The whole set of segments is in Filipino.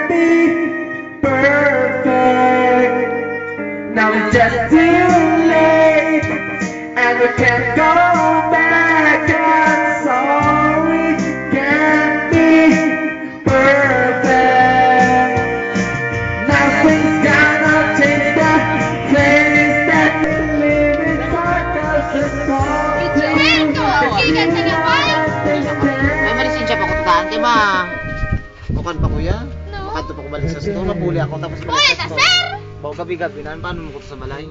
be perfect. Now it's just too late, and we can't go back. I'm sorry, can't be perfect. Nothing's gonna change the place that we live in. May malisin siya pa kututaan, di ba? Bukan pa kuya? Bakit pa kumalik sa store? Mapuli ako tapos balik sa store. Bawa gabi-gabi na, paano mo kuto sa balay?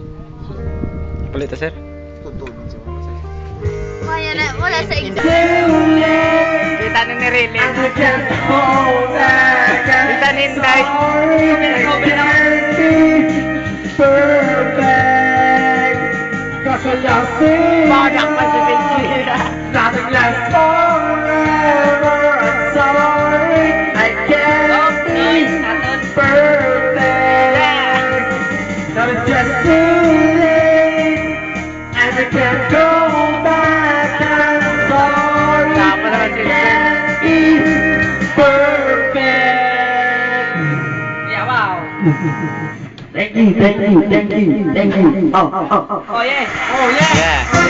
Palita, sir? Tuntun sa mga sir. Kaya na, wala sa exam. Kita ni Riley. Kita ni Inday. Badak pa si Pinky. Nothing lasts forever. I'm sorry, I can't be perfect. Now it's just too late, and we can't go back. I'm sorry, I can't be perfect. Yeah, wow. Thank you. Oh, oh, oh. Oh, yeah. Oh, yeah. Yeah.